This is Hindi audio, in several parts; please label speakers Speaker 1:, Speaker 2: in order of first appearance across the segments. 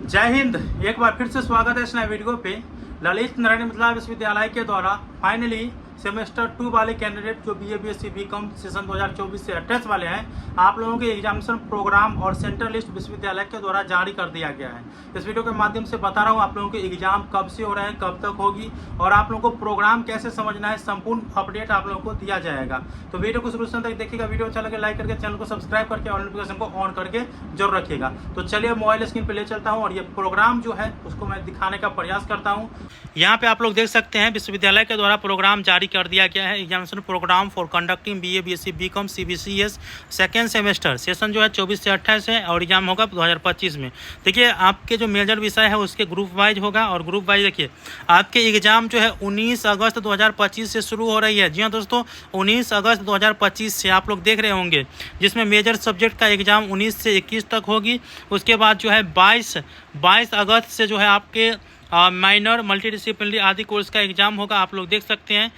Speaker 1: जय हिंद। एक बार फिर से स्वागत है इस नए वीडियो पे। ललित नारायण मिथिला विश्वविद्यालय के द्वारा फाइनली सेमेस्टर 2 वाले कैंडिडेट जो बीए बीएससी बीकॉम सेशन 2024 से 28 वाले हैं, आप लोगों के एग्जामिनेशन प्रोग्राम और सेंटर लिस्ट विश्वविद्यालय के द्वारा जारी कर दिया गया है। इस वीडियो के माध्यम से बता रहा हूँ आप लोगों के एग्जाम कब से हो रहे हैं, कब तक होगी और आप लोगों को प्रोग्राम कैसे समझना है, संपूर्ण अपडेट आप लोगों को दिया जाएगा। तो वीडियो को शुरू से तक देखिएगा। वीडियो अच्छा लगे लाइक करके चैनल को सब्सक्राइब करके और नोटिफिकेशन को ऑन करके जरूर रखिएगा। तो चलिए मोबाइल स्क्रीन पर ले चलता हूँ और ये प्रोग्राम जो है उसको मैं दिखाने का प्रयास करता हूँ। यहाँ पे आप लोग देख सकते हैं विश्वविद्यालय के द्वारा प्रोग्राम जारी कर दिया गया है। Examination programme for conducting BA BSc BCom CBCS second semester session जो है 24 से 28 है और एग्जाम होगा 2025 में। देखिए आपके जो मेजर विषय है उसके ग्रुप वाइज होगा और ग्रुप वाइज देखिए आपके एग्जाम जो है 19 अगस्त 2025 से शुरू हो रही है। जी हाँ दोस्तों, 19 अगस्त 2025 से आप लोग देख रहे होंगे, जिसमें मेजर सब्जेक्ट का एग्जाम 19 से 21 तक होगी। उसके बाद जो है 22 अगस्त से जो है आपके माइनर मल्टीडिसिप्लिनरी आदि कोर्स का एग्ज़ाम होगा। आप लोग देख सकते हैं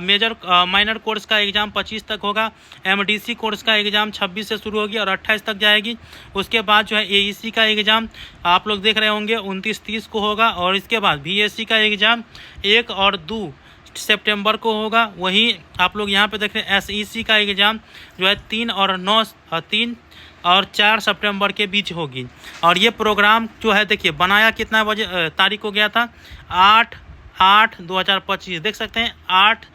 Speaker 1: मेजर माइनर कोर्स का एग्ज़ाम 25 तक होगा। एमडीसी कोर्स का एग्ज़ाम 26 से शुरू होगी और 28 तक जाएगी। उसके बाद जो है एईसी का एग्ज़ाम आप लोग देख रहे होंगे 29-30 को होगा और इसके बाद बीएससी का एग्ज़ाम 1 और 2 सितंबर को होगा। वहीं आप लोग यहाँ पे देख रहे हैं एसईसी का एग्ज़ाम जो है 3 और 4 सितंबर के बीच होगी। और ये प्रोग्राम जो है देखिए बनाया कितना बजे तारीख को गया था, 8/8/2025 देख सकते हैं 8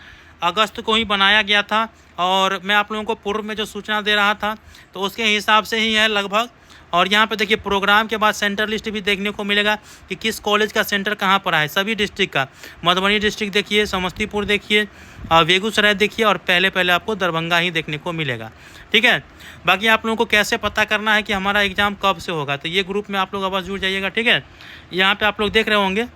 Speaker 1: अगस्त को ही बनाया गया था। और मैं आप लोगों को पूर्व में जो सूचना दे रहा था तो उसके हिसाब से ही है लगभग। और यहाँ पे देखिए प्रोग्राम के बाद सेंटर लिस्ट भी देखने को मिलेगा कि किस कॉलेज का सेंटर कहाँ पर है। सभी डिस्ट्रिक्ट का, मधुबनी डिस्ट्रिक्ट देखिए, समस्तीपुर देखिए, बेगूसराय देखिए और पहले आपको दरभंगा ही देखने को मिलेगा। ठीक है, बाकी आप लोगों को कैसे पता करना है कि हमारा एग्ज़ाम कब से होगा, तो ये ग्रुप में आप लोग अवश्य जुड़ जाइएगा। ठीक है, यहाँ पर आप लोग देख रहे होंगे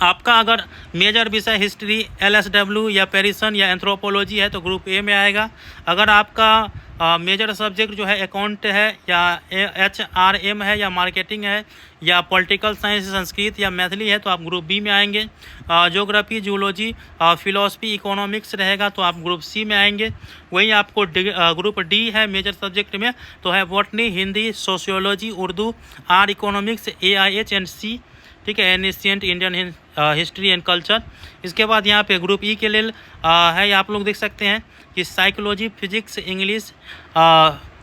Speaker 1: आपका अगर मेजर विषय हिस्ट्री, एलएसडब्ल्यू या पेरिसन या एंथ्रोपोलॉजी है तो ग्रुप ए में आएगा। अगर आपका मेजर सब्जेक्ट जो है अकाउंट है या एचआरएम है या मार्केटिंग है या पॉलिटिकल साइंस, संस्कृत या मैथिली है तो आप ग्रुप बी में आएंगे। ज्योग्राफी, जूलॉजी, फिलॉसफी, इकोनॉमिक्स रहेगा तो आप ग्रुप सी में आएंगे। वहीं आपको ग्रुप डी है मेजर सब्जेक्ट में तो है बॉटनी, हिंदी, सोशियोलॉजी, उर्दू, आर इकोनॉमिक्स, AIH एंड सी, ठीक है, ancient Indian history and culture. इसके बाद यहाँ पे ग्रुप ई के लिए है, आप लोग देख सकते हैं कि psychology, physics, English,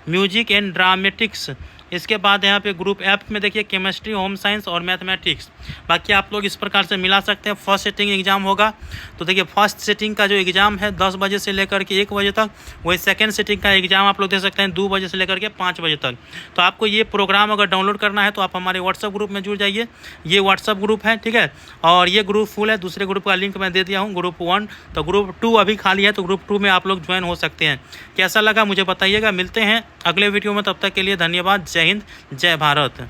Speaker 1: music and dramatics. इसके बाद यहाँ पे ग्रुप एफ में देखिए केमिस्ट्री, होम साइंस और मैथमेटिक्स। बाकी आप लोग इस प्रकार से मिला सकते हैं। फर्स्ट सेटिंग एग्ज़ाम होगा तो देखिए फर्स्ट सेटिंग का जो एग्ज़ाम है 10 बजे से लेकर के 1 बजे तक, वही सेकंड सेटिंग का एग्ज़ाम आप लोग देख सकते हैं 2 बजे से लेकर के 5 बजे तक। तो आपको ये प्रोग्राम अगर डाउनलोड करना है तो आप हमारे व्हाट्सअप ग्रुप में जुड़ जाइए। ये व्हाट्सअप ग्रुप है, ठीक है, और ये ग्रुप फुल है। दूसरे ग्रुप का लिंक मैं दे दिया हूँ, ग्रुप 1। तो ग्रुप 2 अभी खाली है तो ग्रुप 2 में आप लोग ज्वाइन हो सकते हैं। कैसा लगा मुझे बताइएगा। मिलते हैं अगले वीडियो में, तब तक के लिए धन्यवाद। जय हिंद, जय भारत।